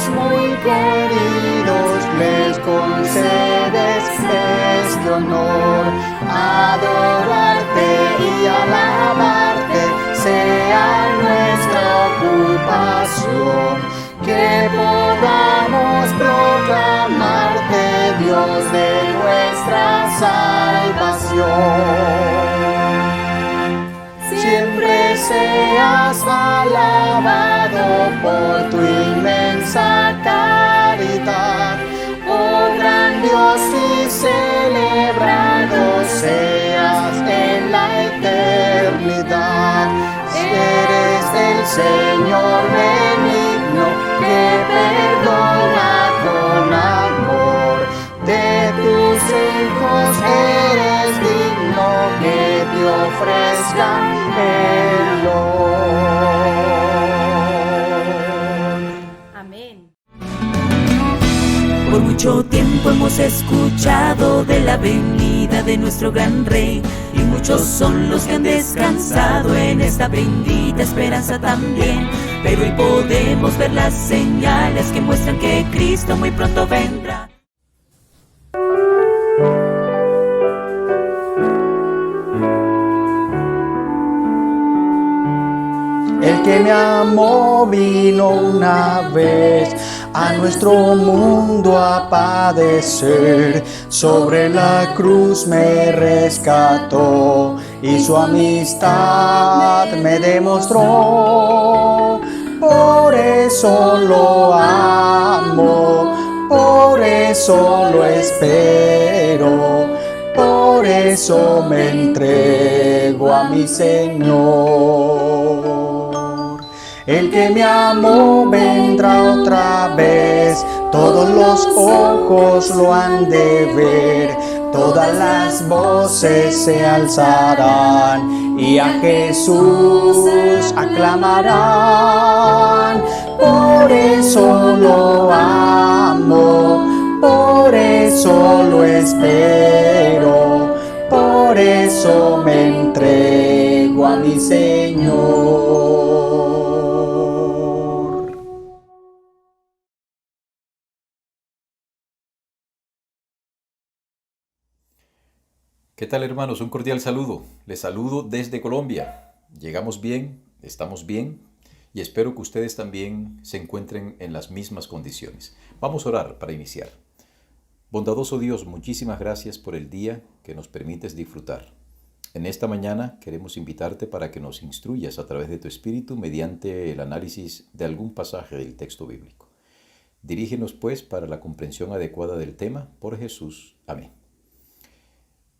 muy queridos, les concedes este honor. Adorarte y alabarte sea nuestra ocupación, que podamos proclamarte, Dios de nuestra salvación. Siempre seas alabado por tu inmensa caridad, oh gran Dios, y celebrado seas en la eternidad. Eres el Señor benigno que perdona con amor. De tus hijos eres digno que te ofrezcan el honor. Amén. Por mucho tiempo hemos escuchado de la venida de nuestro gran Rey, y muchos son los que han descansado en esta bendita esperanza también. Pero hoy podemos ver las señales que muestran que Cristo muy pronto vendrá. El que me amó vino una vez a nuestro mundo a padecer. Sobre la cruz me rescató y su amistad me demostró. Por eso lo amo, por eso lo espero, por eso me entrego a mi Señor. El que me amó vendrá otra vez, todos los ojos lo han de ver, todas las voces se alzarán y a Jesús aclamarán. Por eso lo amo, por eso lo espero, por eso me entrego a mi Señor. ¿Qué tal, hermanos? Un cordial saludo. Les saludo desde Colombia. Llegamos bien, estamos bien y espero que ustedes también se encuentren en las mismas condiciones. Vamos a orar para iniciar. Bondadoso Dios, muchísimas gracias por el día que nos permites disfrutar. En esta mañana queremos invitarte para que nos instruyas a través de tu Espíritu mediante el análisis de algún pasaje del texto bíblico. Dirígenos pues para la comprensión adecuada del tema, por Jesús. Amén.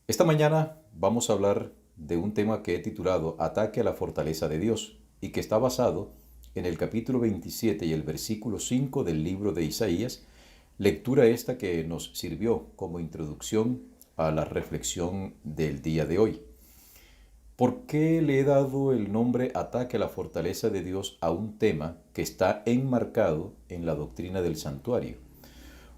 Esta mañana vamos a hablar de un tema que he titulado Ataque a la fortaleza de Dios y que está basado en el capítulo 27 y el versículo 5 del libro de Isaías, lectura esta que nos sirvió como introducción a la reflexión del día de hoy. ¿Por qué le he dado el nombre Ataque a la fortaleza de Dios a un tema que está enmarcado en la doctrina del santuario?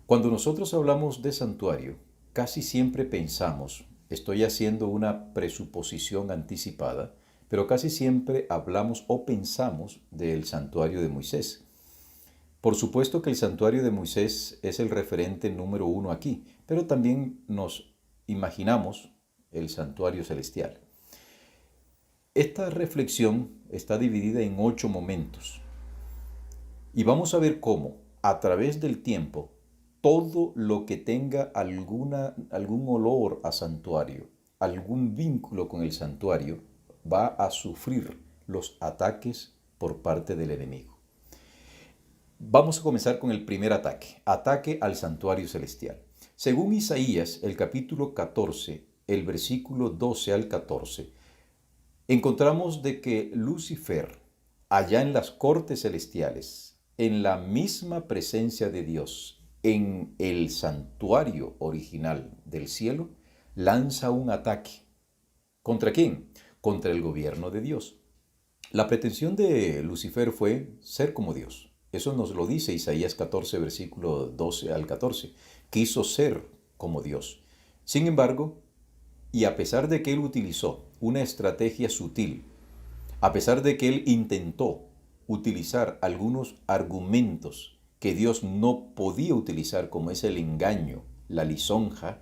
Cuando nosotros hablamos de santuario, casi siempre pensamos, estoy haciendo una presuposición anticipada, pero casi siempre hablamos o pensamos del santuario de Moisés. Por supuesto que el santuario de Moisés es el referente número uno aquí, pero también nos imaginamos el santuario celestial. Esta reflexión está dividida en 8 momentos y vamos a ver cómo, a través del tiempo, todo lo que tenga algún olor a santuario, algún vínculo con el santuario, va a sufrir los ataques por parte del enemigo. Vamos a comenzar con el primer ataque, ataque al santuario celestial. Según Isaías, el capítulo 14, el versículo 12 al 14, encontramos de que Lucifer, allá en las cortes celestiales, en la misma presencia de Dios, en el santuario original del cielo, lanza un ataque. ¿Contra quién? Contra el gobierno de Dios. La pretensión de Lucifer fue ser como Dios. Eso nos lo dice Isaías 14, versículo 12 al 14. Quiso ser como Dios. Sin embargo, y a pesar de que él utilizó una estrategia sutil, a pesar de que él intentó utilizar algunos argumentos que Dios no podía utilizar, como es el engaño, la lisonja,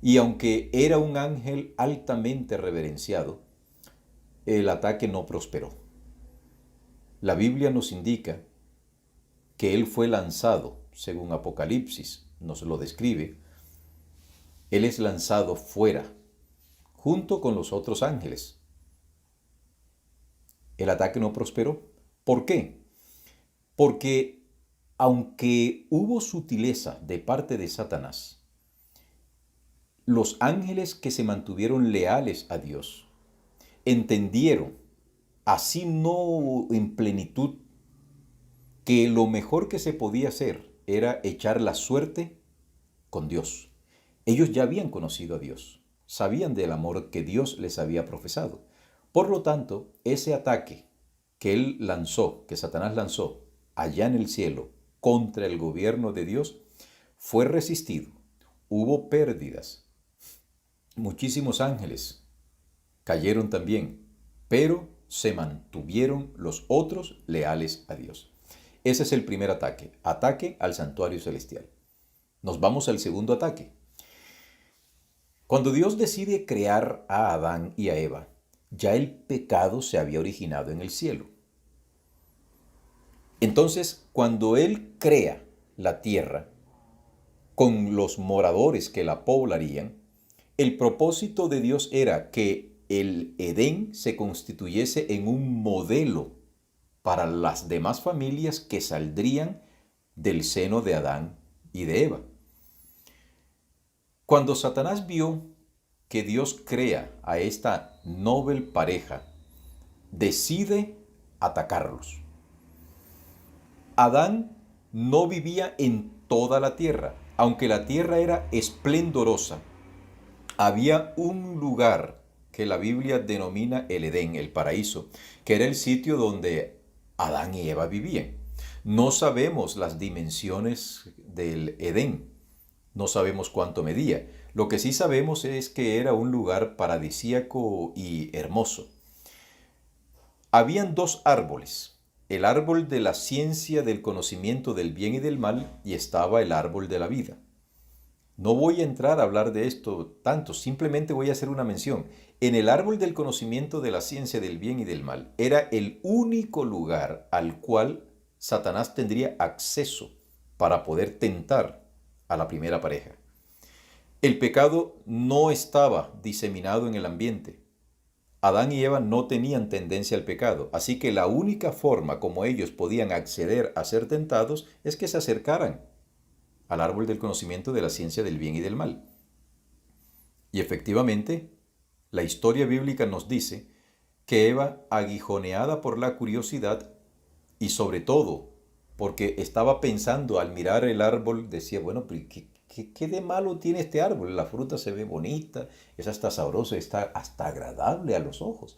y aunque era un ángel altamente reverenciado, el ataque no prosperó. La Biblia nos indica que él fue lanzado, según Apocalipsis nos lo describe, él es lanzado fuera, junto con los otros ángeles. El ataque no prosperó. ¿Por qué? Porque aunque hubo sutileza de parte de Satanás, los ángeles que se mantuvieron leales a Dios entendieron, así no en plenitud, que lo mejor que se podía hacer era echar la suerte con Dios. Ellos ya habían conocido a Dios, sabían del amor que Dios les había profesado. Por lo tanto, ese ataque que Satanás lanzó allá en el cielo contra el gobierno de Dios, fue resistido. Hubo pérdidas. Muchísimos ángeles cayeron también, pero se mantuvieron los otros leales a Dios. Ese es el primer ataque, ataque al santuario celestial. Nos vamos al segundo ataque. Cuando Dios decide crear a Adán y a Eva, ya el pecado se había originado en el cielo. Entonces, cuando Él crea la tierra con los moradores que la poblarían, el propósito de Dios era que el Edén se constituyese en un modelo para las demás familias que saldrían del seno de Adán y de Eva. Cuando Satanás vio que Dios crea a esta noble pareja, decide atacarlos. Adán no vivía en toda la tierra, aunque la tierra era esplendorosa. Había un lugar que la Biblia denomina el Edén, el paraíso, que era el sitio donde Adán y Eva vivían. No sabemos las dimensiones del Edén, no sabemos cuánto medía. Lo que sí sabemos es que era un lugar paradisíaco y hermoso. Habían dos árboles. El árbol de la ciencia del conocimiento del bien y del mal, y estaba el árbol de la vida. No voy a entrar a hablar de esto tanto, simplemente voy a hacer una mención. En el árbol del conocimiento de la ciencia del bien y del mal era el único lugar al cual Satanás tendría acceso para poder tentar a la primera pareja. El pecado no estaba diseminado en el ambiente. Adán y Eva no tenían tendencia al pecado, así que la única forma como ellos podían acceder a ser tentados es que se acercaran al árbol del conocimiento de la ciencia del bien y del mal. Y efectivamente, la historia bíblica nos dice que Eva, aguijoneada por la curiosidad y sobre todo porque estaba pensando al mirar el árbol, decía, bueno, pero ¿qué de malo tiene este árbol? La fruta se ve bonita, es hasta sabrosa, está hasta agradable a los ojos.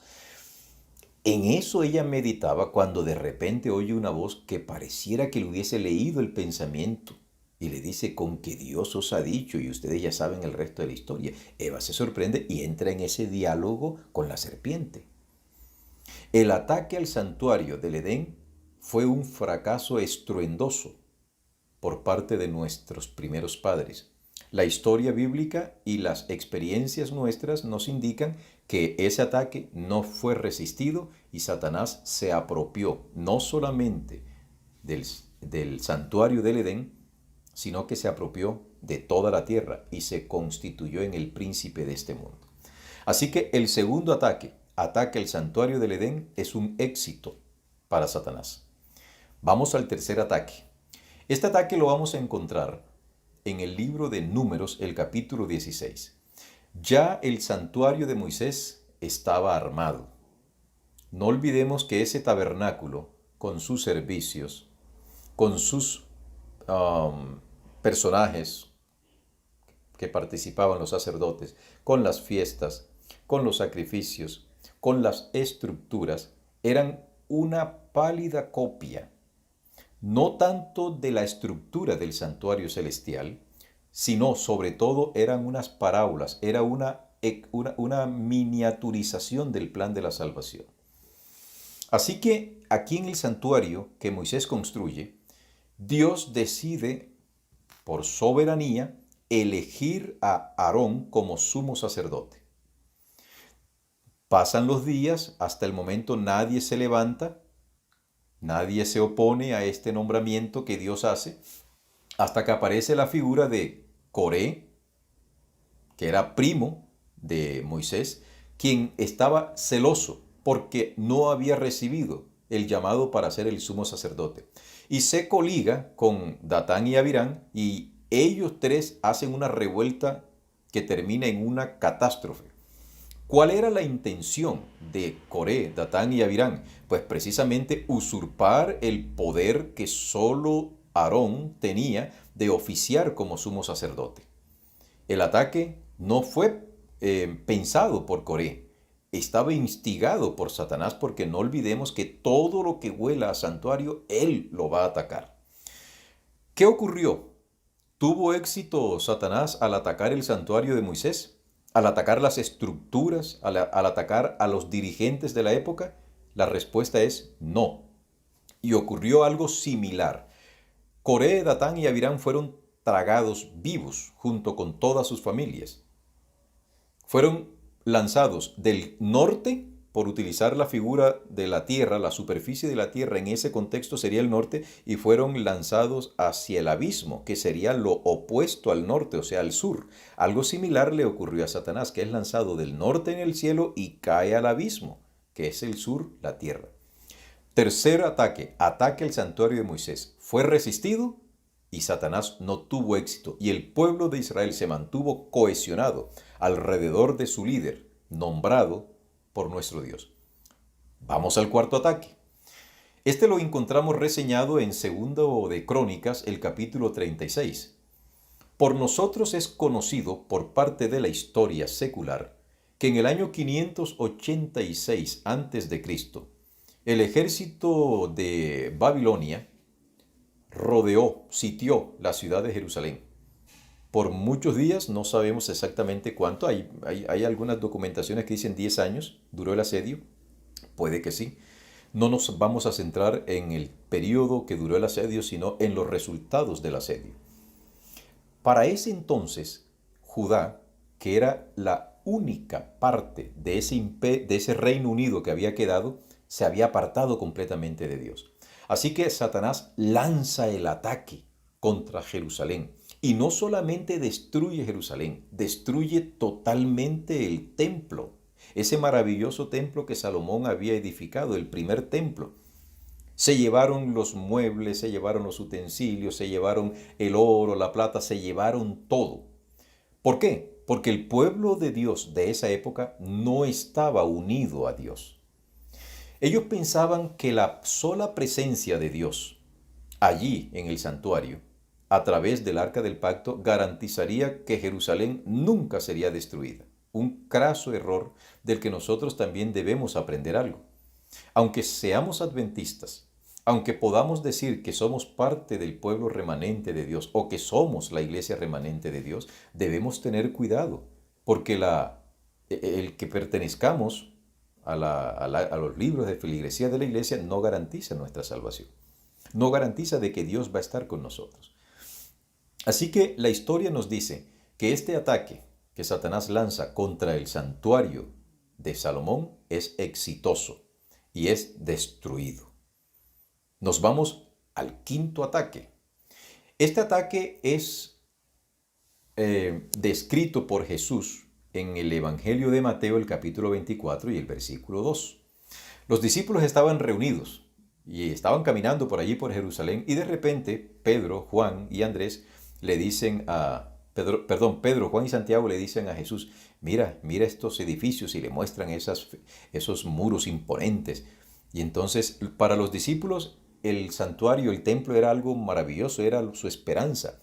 En eso ella meditaba cuando de repente oye una voz que pareciera que le hubiese leído el pensamiento y le dice, con que Dios os ha dicho, y ustedes ya saben el resto de la historia. Eva se sorprende y entra en ese diálogo con la serpiente. El ataque al santuario del Edén fue un fracaso estruendoso por parte de nuestros primeros padres. La historia bíblica y las experiencias nuestras nos indican que ese ataque no fue resistido y Satanás se apropió no solamente del santuario del Edén, sino que se apropió de toda la tierra y se constituyó en el príncipe de este mundo. Así que el segundo ataque al santuario del Edén, es un éxito para Satanás. Vamos al tercer ataque. Este ataque lo vamos a encontrar en el libro de Números, el capítulo 16. Ya el santuario de Moisés estaba armado. No olvidemos que ese tabernáculo, con sus servicios, con sus personajes que participaban los sacerdotes, con las fiestas, con los sacrificios, con las estructuras, eran una pálida copia, no tanto de la estructura del santuario celestial, sino sobre todo eran unas parábolas, era una miniaturización del plan de la salvación. Así que aquí en el santuario que Moisés construye, Dios decide, por soberanía, elegir a Aarón como sumo sacerdote. Pasan los días, hasta el momento nadie se levanta, nadie se opone a este nombramiento que Dios hace, hasta que aparece la figura de Coré, que era primo de Moisés, quien estaba celoso porque no había recibido el llamado para ser el sumo sacerdote. Y se coliga con Datán y Abirán y ellos tres hacen una revuelta que termina en una catástrofe. ¿Cuál era la intención de Coré, Datán y Abirán? Pues precisamente usurpar el poder que solo Aarón tenía de oficiar como sumo sacerdote. El ataque no fue pensado por Coré, estaba instigado por Satanás, porque no olvidemos que todo lo que huela a santuario, él lo va a atacar. ¿Qué ocurrió? ¿Tuvo éxito Satanás al atacar el santuario de Moisés? ¿Al atacar las estructuras? ¿Al atacar a los dirigentes de la época? La respuesta es no. Y ocurrió algo similar. Coré, Datán y Abirán fueron tragados vivos junto con todas sus familias. Fueron lanzados del norte, por utilizar la figura de la tierra, la superficie de la tierra en ese contexto sería el norte, y fueron lanzados hacia el abismo, que sería lo opuesto al norte, o sea, al sur. Algo similar le ocurrió a Satanás, que es lanzado del norte en el cielo y cae al abismo, que es el sur, la tierra. Tercer ataque al santuario de Moisés. Fue resistido y Satanás no tuvo éxito, y el pueblo de Israel se mantuvo cohesionado alrededor de su líder, nombrado por nuestro Dios. Vamos al cuarto ataque. Este lo encontramos reseñado en Segundo de Crónicas, el capítulo 36. Por nosotros es conocido por parte de la historia secular que en el año 586 a.C., el ejército de Babilonia sitió la ciudad de Jerusalén. Por muchos días, no sabemos exactamente cuánto, hay algunas documentaciones que dicen 10 años duró el asedio, puede que sí. No nos vamos a centrar en el periodo que duró el asedio, sino en los resultados del asedio. Para ese entonces, Judá, que era la única parte de ese Reino Unido que había quedado, se había apartado completamente de Dios. Así que Satanás lanza el ataque contra Jerusalén. Y no solamente destruye Jerusalén, destruye totalmente el templo. Ese maravilloso templo que Salomón había edificado, el primer templo. Se llevaron los muebles, se llevaron los utensilios, se llevaron el oro, la plata, se llevaron todo. ¿Por qué? Porque el pueblo de Dios de esa época no estaba unido a Dios. Ellos pensaban que la sola presencia de Dios allí en el santuario, a través del Arca del Pacto, garantizaría que Jerusalén nunca sería destruida. Un craso error del que nosotros también debemos aprender algo. Aunque seamos adventistas, aunque podamos decir que somos parte del pueblo remanente de Dios o que somos la iglesia remanente de Dios, debemos tener cuidado, porque el que pertenezcamos a los libros de feligresía de la iglesia no garantiza nuestra salvación. No garantiza de que Dios va a estar con nosotros. Así que la historia nos dice que este ataque que Satanás lanza contra el santuario de Salomón es exitoso y es destruido. Nos vamos al quinto ataque. Este ataque es descrito por Jesús en el Evangelio de Mateo, el capítulo 24 y el versículo 2. Los discípulos estaban reunidos y estaban caminando por allí por Jerusalén, y de repente Pedro, Juan y Andrés le dicen Pedro, Juan y Santiago le dicen a Jesús: mira estos edificios, y le muestran esos muros imponentes. Y entonces para los discípulos el santuario, el templo era algo maravilloso, era su esperanza.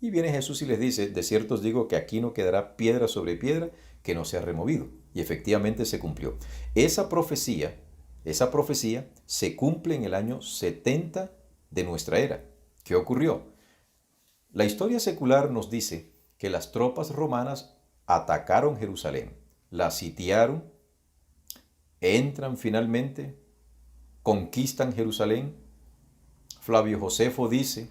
Y viene Jesús y les dice: de cierto os digo que aquí no quedará piedra sobre piedra que no sea removido. Y efectivamente se cumplió. Esa profecía se cumple en el año 70 de nuestra era. ¿Qué ocurrió? La historia secular nos dice que las tropas romanas atacaron Jerusalén, la sitiaron, entran finalmente, conquistan Jerusalén, Flavio Josefo dice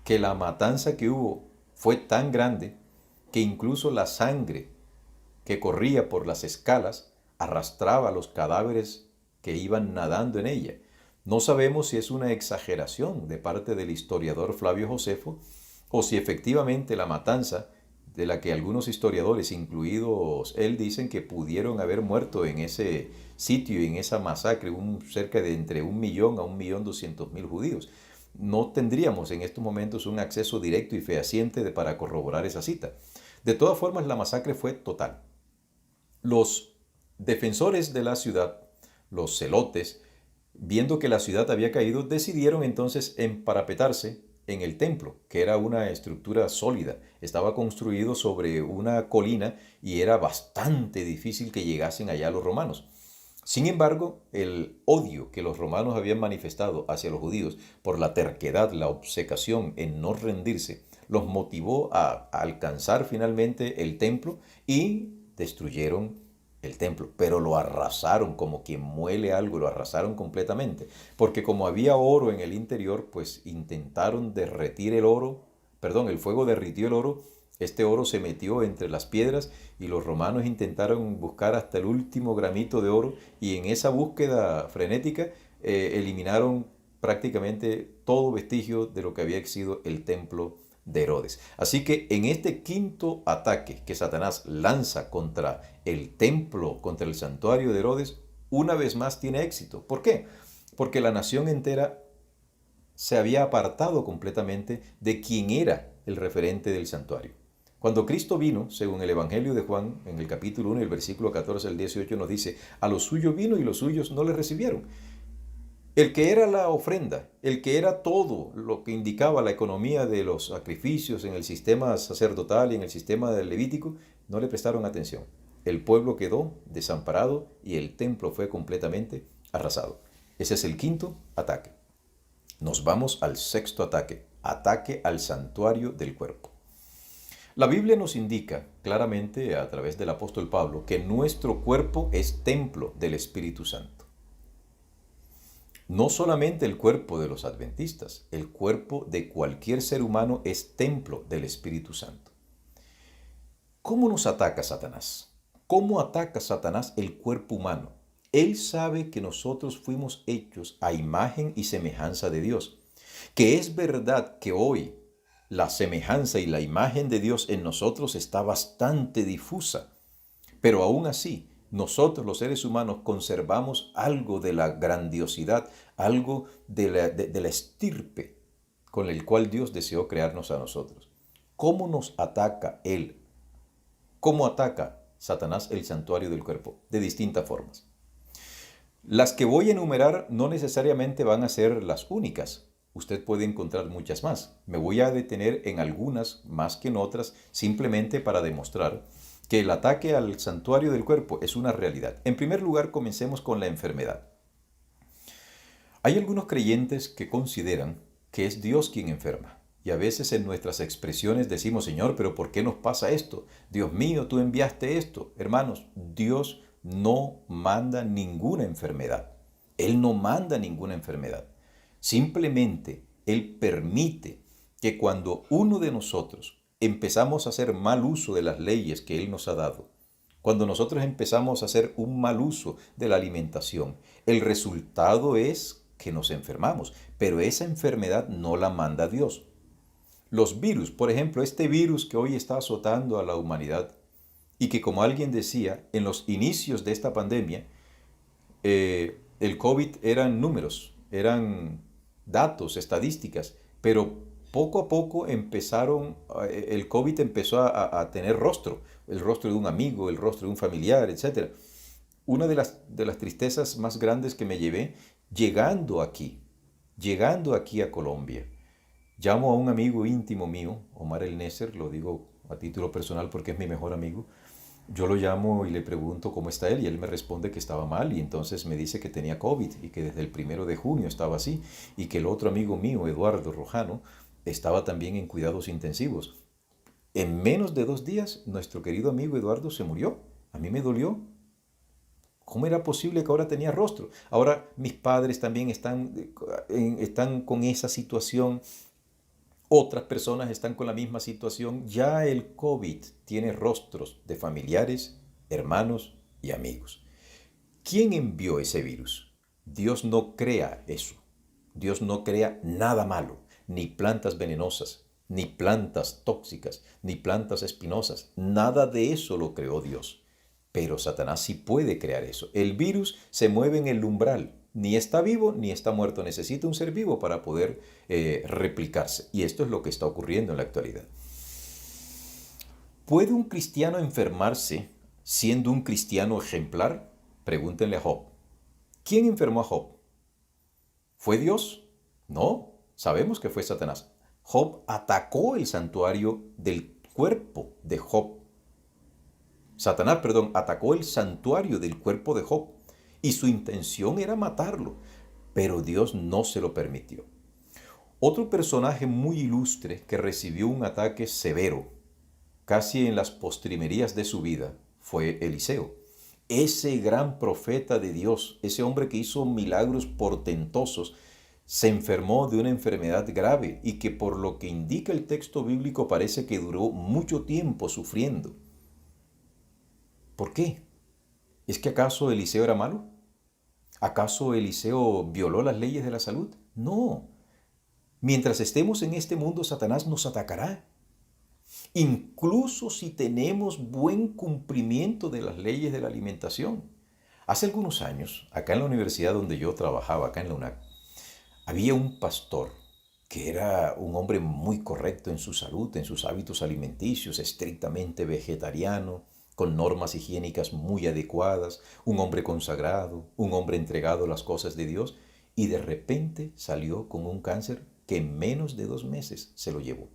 que la matanza que hubo fue tan grande que incluso la sangre que corría por las escalas arrastraba los cadáveres que iban nadando en ella. No sabemos si es una exageración de parte del historiador Flavio Josefo o si efectivamente la matanza, de la que algunos historiadores, incluidos él, dicen que pudieron haber muerto en ese sitio y en esa masacre cerca de entre 1.000.000 a 1.200.000 judíos. No tendríamos en estos momentos un acceso directo y fehaciente para corroborar esa cita. De todas formas, la masacre fue total. Los defensores de la ciudad, los celotes, viendo que la ciudad había caído, decidieron entonces emparapetarse en el templo, que era una estructura sólida. Estaba construido sobre una colina y era bastante difícil que llegasen allá los romanos. Sin embargo, el odio que los romanos habían manifestado hacia los judíos por la terquedad, la obcecación en no rendirse, los motivó a alcanzar finalmente el templo y destruyeron el templo, pero lo arrasaron como quien muele algo, lo arrasaron completamente, porque como había oro en el interior, pues intentaron derretir el oro, perdón, el fuego derritió el oro, este oro se metió entre las piedras y los romanos intentaron buscar hasta el último gramito de oro y en esa búsqueda frenética eliminaron prácticamente todo vestigio de lo que había sido el templo de Herodes. Así que en este quinto ataque que Satanás lanza contra el templo, contra el santuario de Herodes, una vez más tiene éxito. ¿Por qué? Porque la nación entera se había apartado completamente de quién era el referente del santuario. Cuando Cristo vino, según el Evangelio de Juan, en el capítulo 1, el versículo 14 al 18 nos dice, a los suyos vino y los suyos no le recibieron. El que era la ofrenda, el que era todo lo que indicaba la economía de los sacrificios en el sistema sacerdotal y en el sistema del levítico, no le prestaron atención. El pueblo quedó desamparado y el templo fue completamente arrasado. Ese es el quinto ataque. Nos vamos al sexto ataque, ataque al santuario del cuerpo. La Biblia nos indica claramente a través del apóstol Pablo que nuestro cuerpo es templo del Espíritu Santo. No solamente el cuerpo de los adventistas, el cuerpo de cualquier ser humano es templo del Espíritu Santo. ¿Cómo nos ataca Satanás? ¿Cómo ataca Satanás el cuerpo humano? Él sabe que nosotros fuimos hechos a imagen y semejanza de Dios, que es verdad que hoy la semejanza y la imagen de Dios en nosotros está bastante difusa, pero aún así, nosotros los seres humanos conservamos algo de la grandiosidad, algo de la estirpe con el cual Dios deseó crearnos a nosotros. ¿Cómo nos ataca Él? ¿Cómo ataca Satanás el santuario del cuerpo? De distintas formas. Las que voy a enumerar no necesariamente van a ser las únicas. Usted puede encontrar muchas más. Me voy a detener en algunas más que en otras, simplemente para demostrar que el ataque al santuario del cuerpo es una realidad. En primer lugar, comencemos con la enfermedad. Hay algunos creyentes que consideran que es Dios quien enferma. Y a veces en nuestras expresiones decimos, Señor, ¿pero por qué nos pasa esto? Dios mío, tú enviaste esto. Hermanos, Dios no manda ninguna enfermedad. Él no manda ninguna enfermedad. Simplemente Él permite que cuando uno de nosotros empezamos a hacer mal uso de las leyes que Él nos ha dado, cuando nosotros empezamos a hacer un mal uso de la alimentación, el resultado es que nos enfermamos, pero esa enfermedad no la manda Dios. Los virus, por ejemplo, este virus que hoy está azotando a la humanidad y que, como alguien decía, en los inicios de esta pandemia, el COVID eran números, eran datos, estadísticas, pero poco a poco el COVID empezó a tener rostro, el rostro de un amigo, el rostro de un familiar, etc. Una de las tristezas más grandes que me llevé llegando aquí a Colombia. Llamo a un amigo íntimo mío, Omar El Neser, lo digo a título personal porque es mi mejor amigo. Yo lo llamo y le pregunto cómo está él y él me responde que estaba mal y entonces me dice que tenía COVID y que desde el 1 de junio estaba así y que el otro amigo mío, Eduardo Rojano, estaba también en cuidados intensivos. En menos de 2 días, nuestro querido amigo Eduardo se murió. A mí me dolió ¿Cómo era posible que ahora tenía rostro? Ahora mis padres también están con esa situación. Otras personas están con la misma situación. Ya el COVID tiene rostros de familiares, hermanos y amigos. ¿Quién envió ese virus? Dios no crea eso. Dios no crea nada malo, ni plantas venenosas, ni plantas tóxicas, ni plantas espinosas. Nada de eso lo creó Dios. Pero Satanás sí puede crear eso. El virus se mueve en el umbral. Ni está vivo ni está muerto. Necesita un ser vivo para poder replicarse. Y esto es lo que está ocurriendo en la actualidad. ¿Puede un cristiano enfermarse siendo un cristiano ejemplar? Pregúntenle a Job. ¿Quién enfermó a Job? ¿Fue Dios? No, sabemos que fue Satanás. Job atacó el santuario del cuerpo de Job. Satanás, atacó el santuario del cuerpo de Job y su intención era matarlo, pero Dios no se lo permitió. Otro personaje muy ilustre que recibió un ataque severo, casi en las postrimerías de su vida, fue Eliseo. Ese gran profeta de Dios, ese hombre que hizo milagros portentosos, se enfermó de una enfermedad grave y que por lo que indica el texto bíblico parece que duró mucho tiempo sufriendo. ¿Por qué? ¿Es que acaso Eliseo era malo? ¿Acaso Eliseo violó las leyes de la salud? No. Mientras estemos en este mundo, Satanás nos atacará. Incluso si tenemos buen cumplimiento de las leyes de la alimentación. Hace algunos años, acá en la universidad donde yo trabajaba, acá en la UNAC, había un pastor que era un hombre muy correcto en su salud, en sus hábitos alimenticios, estrictamente vegetariano, con normas higiénicas muy adecuadas, un hombre consagrado, un hombre entregado a las cosas de Dios, y de repente salió con un cáncer que en menos de 2 meses se lo llevó.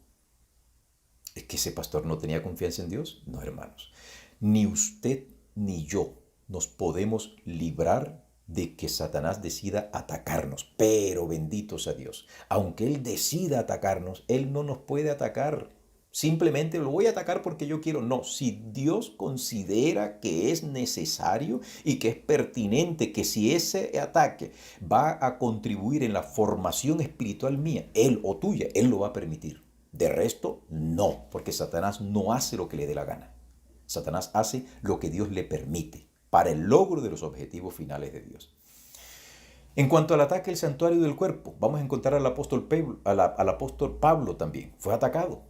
¿Es que ese pastor no tenía confianza en Dios? No, hermanos. Ni usted ni yo nos podemos librar de que Satanás decida atacarnos. Pero bendito sea Dios. Aunque Él decida atacarnos, Él no nos puede atacar. Simplemente lo voy a atacar porque yo quiero. No, si Dios considera que es necesario y que es pertinente, que si ese ataque va a contribuir en la formación espiritual mía, Él o tuya, Él lo va a permitir. De resto, no, porque Satanás no hace lo que le dé la gana. Satanás hace lo que Dios le permite para el logro de los objetivos finales de Dios. En cuanto al ataque al santuario del cuerpo, vamos a encontrar al apóstol Pablo también. Fue atacado.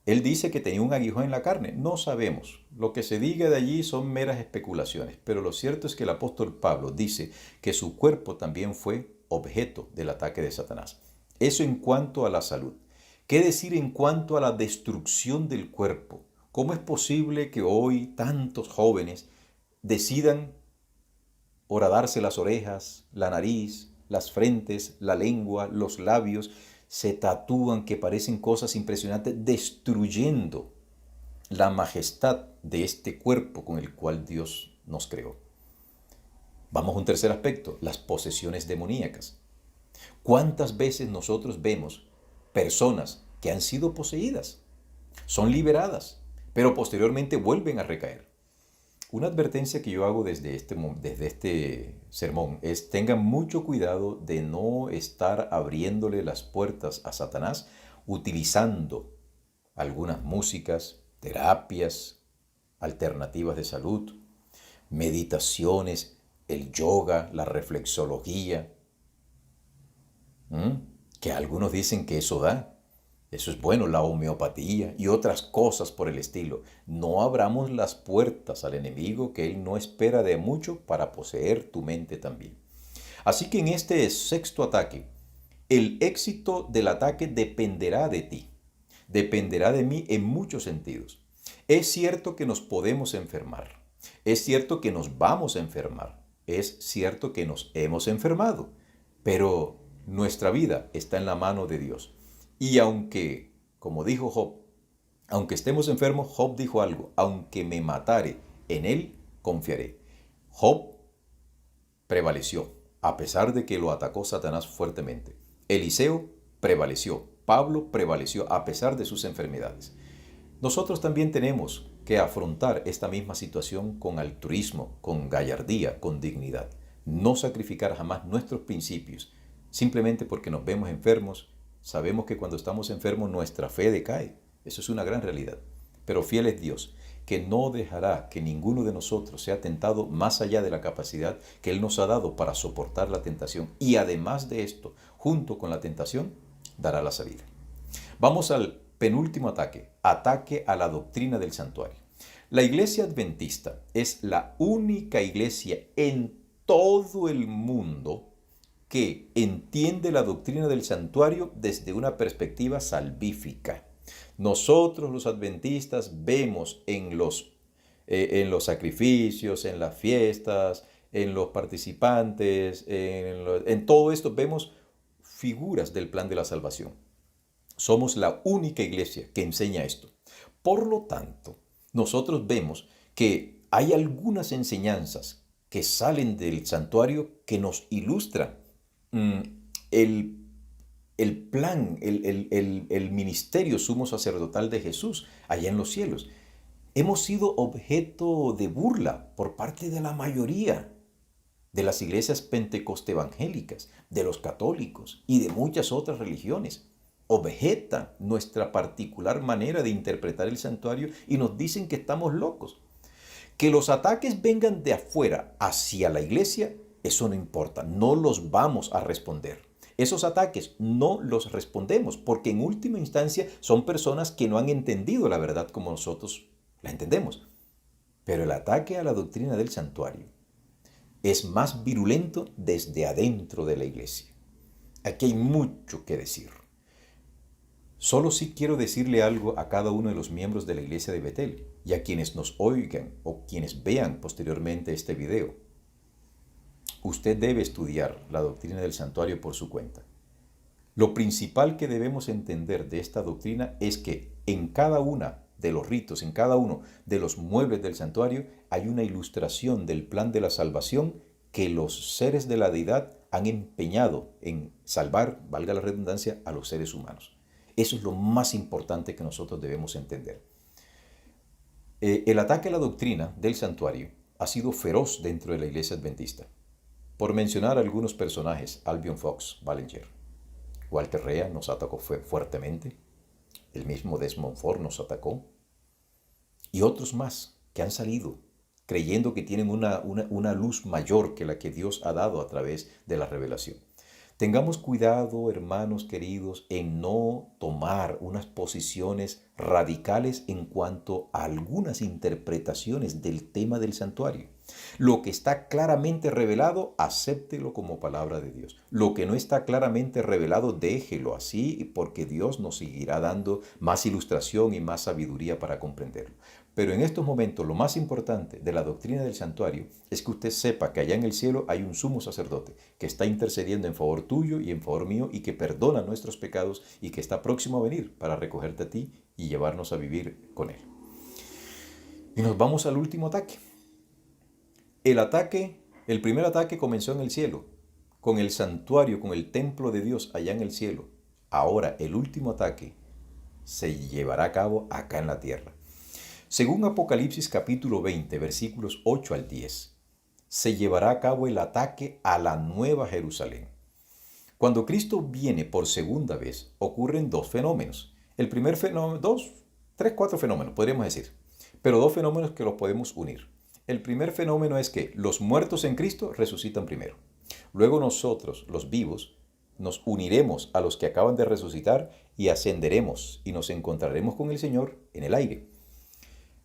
Él dice que tenía un aguijón en la carne. No sabemos. Lo que se diga de allí son meras especulaciones. Pero lo cierto es que el apóstol Pablo dice que su cuerpo también fue objeto del ataque de Satanás. Eso en cuanto a la salud. ¿Qué decir en cuanto a la destrucción del cuerpo? ¿Cómo es posible que hoy tantos jóvenes decidan horadarse las orejas, la nariz, las frentes, la lengua, los labios, se tatúan que parecen cosas impresionantes, destruyendo la majestad de este cuerpo con el cual Dios nos creó? Vamos a un tercer aspecto, las posesiones demoníacas. ¿Cuántas veces nosotros vemos personas que han sido poseídas, son liberadas, pero posteriormente vuelven a recaer? Una advertencia que yo hago desde este sermón es: tengan mucho cuidado de no estar abriéndole las puertas a Satanás utilizando algunas músicas, terapias, alternativas de salud, meditaciones, el yoga, la reflexología, que algunos dicen que eso da. Eso es bueno, la homeopatía y otras cosas por el estilo. No abramos las puertas al enemigo, que él no espera de mucho para poseer tu mente también. Así que en este sexto ataque, el éxito del ataque dependerá de ti. Dependerá de mí en muchos sentidos. Es cierto que nos podemos enfermar. Es cierto que nos vamos a enfermar. Es cierto que nos hemos enfermado. Pero nuestra vida está en la mano de Dios. Y aunque, como dijo Job, aunque estemos enfermos, Job dijo algo: aunque me matare, en él confiaré. Job prevaleció, a pesar de que lo atacó Satanás fuertemente. Eliseo prevaleció, Pablo prevaleció, a pesar de sus enfermedades. Nosotros también tenemos que afrontar esta misma situación con altruismo, con gallardía, con dignidad. No sacrificar jamás nuestros principios, simplemente porque nos vemos enfermos. Sabemos que cuando estamos enfermos nuestra fe decae. Eso es una gran realidad. Pero fiel es Dios, que no dejará que ninguno de nosotros sea tentado más allá de la capacidad que Él nos ha dado para soportar la tentación. Y además de esto, junto con la tentación, dará la salida. Vamos al penúltimo ataque, ataque a la doctrina del santuario. La iglesia adventista es la única iglesia en todo el mundo que entiende la doctrina del santuario desde una perspectiva salvífica. Nosotros los adventistas vemos en los sacrificios, en las fiestas, en los participantes, en todo esto vemos figuras del plan de la salvación. Somos la única iglesia que enseña esto. Por lo tanto, nosotros vemos que hay algunas enseñanzas que salen del santuario que nos ilustran el plan, el ministerio sumo sacerdotal de Jesús allá en los cielos. Hemos sido objeto de burla por parte de la mayoría de las iglesias pentecostevangélicas, de los católicos y de muchas otras religiones. Objetan nuestra particular manera de interpretar el santuario y nos dicen que estamos locos. Que los ataques vengan de afuera hacia la iglesia, eso no importa, no los vamos a responder. Esos ataques no los respondemos porque en última instancia son personas que no han entendido la verdad como nosotros la entendemos. Pero el ataque a la doctrina del santuario es más virulento desde adentro de la iglesia. Aquí hay mucho que decir. Solo sí quiero decirle algo a cada uno de los miembros de la iglesia de Betel y a quienes nos oigan o quienes vean posteriormente este video. Usted debe estudiar la doctrina del santuario por su cuenta. Lo principal que debemos entender de esta doctrina es que en cada uno de los ritos, en cada uno de los muebles del santuario, hay una ilustración del plan de la salvación que los seres de la deidad han empeñado en salvar, valga la redundancia, a los seres humanos. Eso es lo más importante que nosotros debemos entender. El ataque a la doctrina del santuario ha sido feroz dentro de la iglesia adventista. Por mencionar algunos personajes, Albion Fox Ballinger, Walter Rea nos atacó fuertemente, el mismo Desmond Ford nos atacó, y otros más que han salido creyendo que tienen una luz mayor que la que Dios ha dado a través de la revelación. Tengamos cuidado, hermanos queridos, en no tomar unas posiciones radicales en cuanto a algunas interpretaciones del tema del santuario. Lo que está claramente revelado, acéptelo como palabra de Dios. Lo que no está claramente revelado, déjelo así, porque Dios nos seguirá dando más ilustración y más sabiduría para comprenderlo. Pero en estos momentos, lo más importante de la doctrina del santuario es que usted sepa que allá en el cielo hay un sumo sacerdote que está intercediendo en favor tuyo y en favor mío y que perdona nuestros pecados y que está próximo a venir para recogerte a ti y llevarnos a vivir con él. Y nos vamos al último ataque. El primer ataque comenzó en el cielo, con el santuario, con el templo de Dios allá en el cielo. Ahora el último ataque se llevará a cabo acá en la tierra. Según Apocalipsis capítulo 20, versículos 8 al 10, se llevará a cabo el ataque a la Nueva Jerusalén. Cuando Cristo viene por segunda vez, ocurren dos fenómenos. El primer fenómeno, cuatro fenómenos, podríamos decir, pero dos fenómenos que los podemos unir. El primer fenómeno es que los muertos en Cristo resucitan primero. Luego nosotros, los vivos, nos uniremos a los que acaban de resucitar y ascenderemos y nos encontraremos con el Señor en el aire.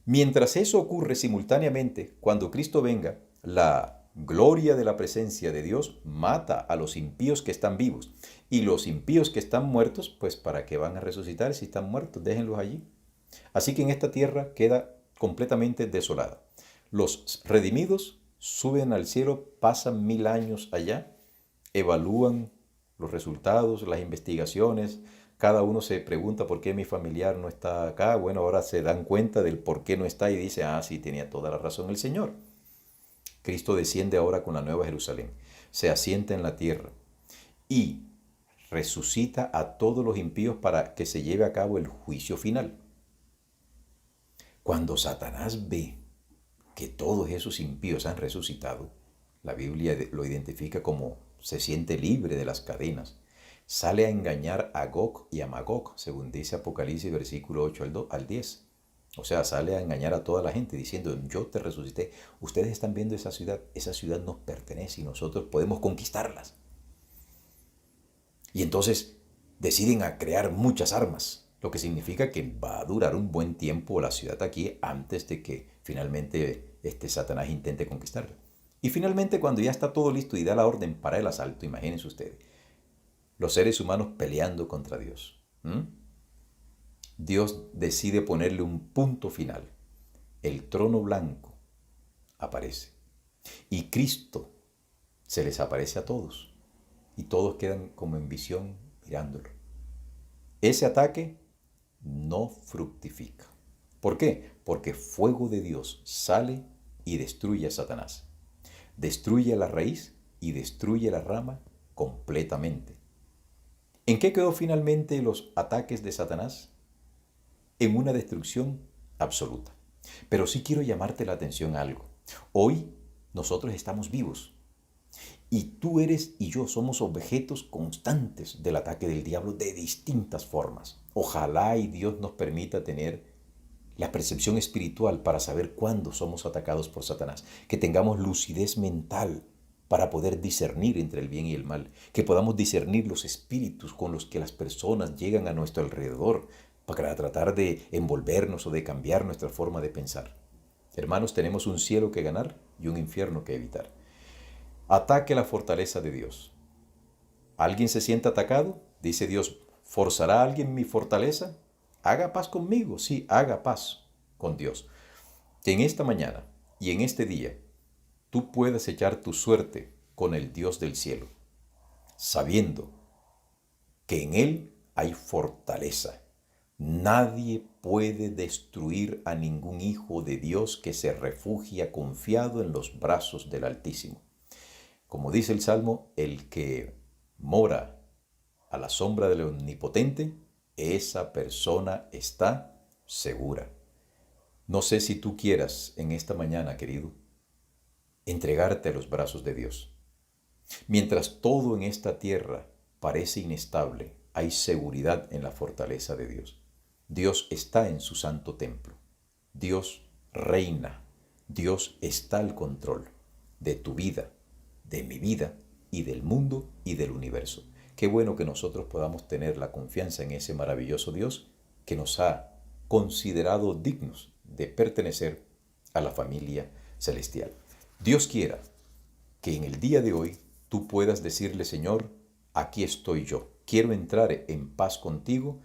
Mientras eso ocurre simultáneamente, cuando Cristo venga, la gloria de la presencia de Dios mata a los impíos que están vivos. Y los impíos que están muertos, pues ¿para qué van a resucitar si están muertos? Déjenlos allí. Así que en esta tierra queda completamente desolada. Los redimidos suben al cielo, pasan 1000 años allá, evalúan los resultados, las investigaciones. Cada uno se pregunta por qué mi familiar no está acá. Bueno, ahora se dan cuenta del por qué no está y dice, sí, tenía toda la razón el Señor. Cristo desciende ahora con la Nueva Jerusalén, se asienta en la tierra y resucita a todos los impíos para que se lleve a cabo el juicio final. Cuando Satanás ve que todos esos impíos han resucitado, la Biblia lo identifica como se siente libre de las cadenas, sale a engañar a Gog y a Magog, según dice Apocalipsis versículo 8 al 10. O sea, sale a engañar a toda la gente diciendo, yo te resucité. Ustedes están viendo esa ciudad nos pertenece y nosotros podemos conquistarlas. Y entonces deciden a crear muchas armas, lo que significa que va a durar un buen tiempo la ciudad aquí antes de que finalmente Satanás intente conquistarla. Y finalmente, cuando ya está todo listo y da la orden para el asalto, imagínense ustedes, los seres humanos peleando contra Dios. Dios decide ponerle un punto final. El trono blanco aparece. Y Cristo se les aparece a todos. Y todos quedan como en visión mirándolo. Ese ataque no fructifica. ¿Por qué? Porque fuego de Dios sale y destruye a Satanás. Destruye la raíz y destruye la rama completamente. ¿En qué quedó finalmente los ataques de Satanás? En una destrucción absoluta. Pero sí quiero llamarte la atención a algo. Hoy nosotros estamos vivos. Y tú eres y yo somos objetos constantes del ataque del diablo de distintas formas. Ojalá y Dios nos permita tener la percepción espiritual para saber cuándo somos atacados por Satanás. Que tengamos lucidez mental para poder discernir entre el bien y el mal. Que podamos discernir los espíritus con los que las personas llegan a nuestro alrededor para tratar de envolvernos o de cambiar nuestra forma de pensar. Hermanos, tenemos un cielo que ganar y un infierno que evitar. Ataque la fortaleza de Dios. ¿Alguien se siente atacado? Dice Dios, ¿forzará alguien mi fortaleza? Haga paz conmigo, sí, haga paz con Dios. Que en esta mañana y en este día tú puedas echar tu suerte con el Dios del cielo, sabiendo que en Él hay fortaleza. Nadie puede destruir a ningún hijo de Dios que se refugia confiado en los brazos del Altísimo. Como dice el Salmo, el que mora a la sombra del Omnipotente, esa persona está segura. No sé si tú quieras en esta mañana, querido, entregarte a los brazos de Dios. Mientras todo en esta tierra parece inestable, hay seguridad en la fortaleza de Dios. Dios está en su santo templo. Dios reina. Dios está al control de tu vida, de mi vida y del mundo y del universo. Qué bueno que nosotros podamos tener la confianza en ese maravilloso Dios que nos ha considerado dignos de pertenecer a la familia celestial. Dios quiera que en el día de hoy tú puedas decirle, Señor, aquí estoy yo. Quiero entrar en paz contigo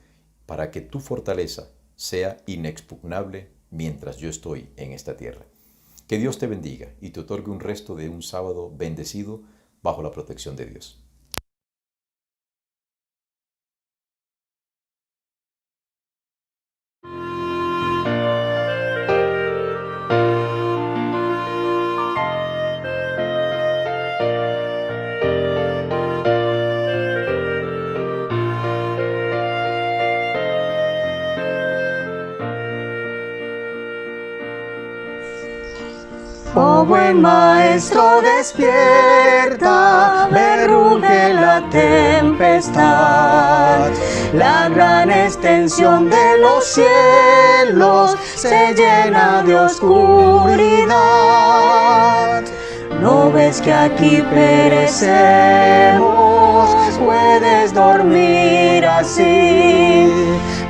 para que tu fortaleza sea inexpugnable mientras yo estoy en esta tierra. Que Dios te bendiga y te otorgue un resto de un sábado bendecido bajo la protección de Dios. Oh buen maestro, despierta, ve ruge la tempestad. La gran extensión de los cielos se llena de oscuridad. ¿No ves que aquí perecemos? Puedes dormir así.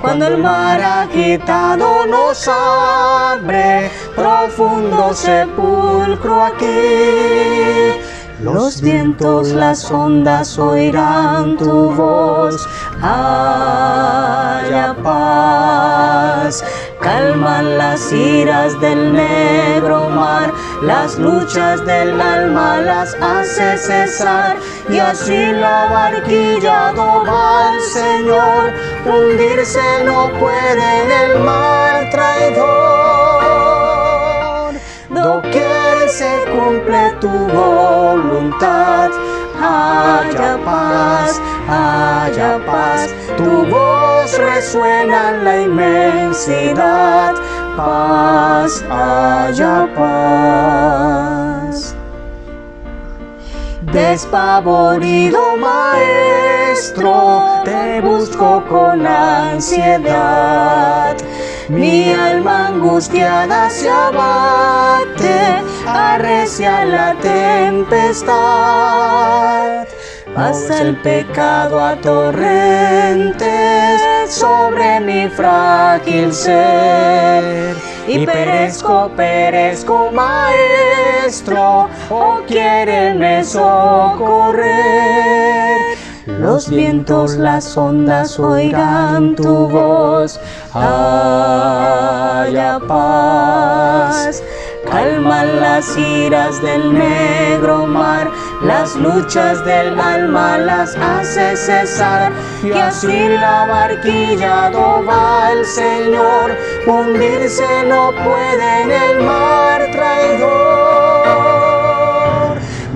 Cuando el mar agitado nos abre, profundo sepulcro aquí. Los vientos, las ondas oirán tu voz. Haya paz. Calman las iras del negro mar, las luchas del alma las hace cesar, y así la barquilla va al Señor, hundirse no puede en el mar traidor. Doquier se cumple tu voluntad, haya paz, tu voz resuena en la inmensidad. paz, haya paz. Despavorido maestro, te busco con ansiedad. Mi alma angustiada se abate, arrecia la tempestad. Pasa el pecado a torrentes sobre mi frágil ser. Y perezco, maestro, oh quiéreme socorrer. Los vientos, las ondas oirán tu voz, haya paz. Calman las iras del negro mar, las luchas del alma las hace cesar. Y así la barquilla do va el Señor, hundirse no puede en el mar traidor.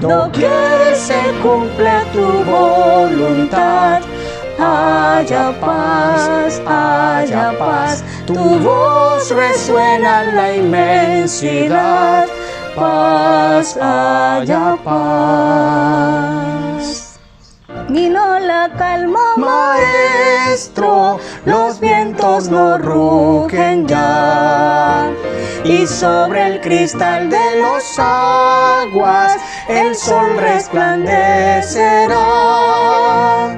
Doquier se cumple tu voluntad, haya paz, tu voz resuena en la inmensidad, paz, haya paz. Vino la calma, maestro, los vientos no rugen ya, y sobre el cristal de las aguas el sol resplandecerá.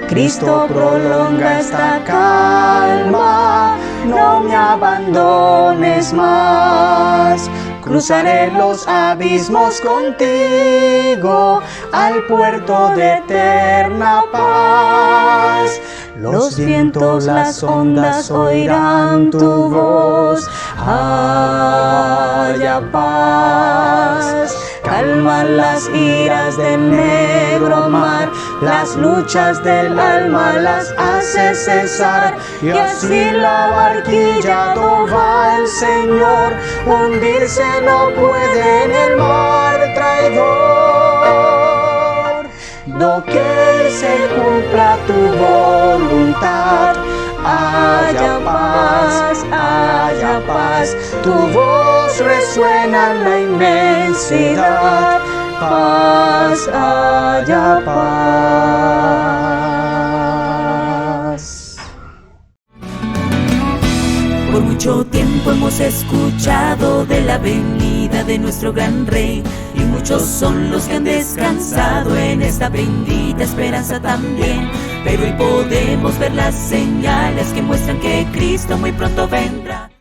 Cristo prolonga esta calma, no me abandones más. Cruzaré los abismos contigo al puerto de eterna paz. Los vientos, las ondas oirán tu voz, haya paz. Calman las iras del negro mar, las luchas del alma las hace cesar. Y así la barquilla do va el Señor, hundirse no puede en el mar traidor. Doquier se cumpla tu voluntad, haya paz, tu voz resuena en la inmensidad, paz, haya paz. Por mucho tiempo hemos escuchado de la venida de nuestro gran Rey, y muchos son los que han descansado en esta bendita esperanza también. Pero hoy podemos ver las señales que muestran que Cristo muy pronto vendrá.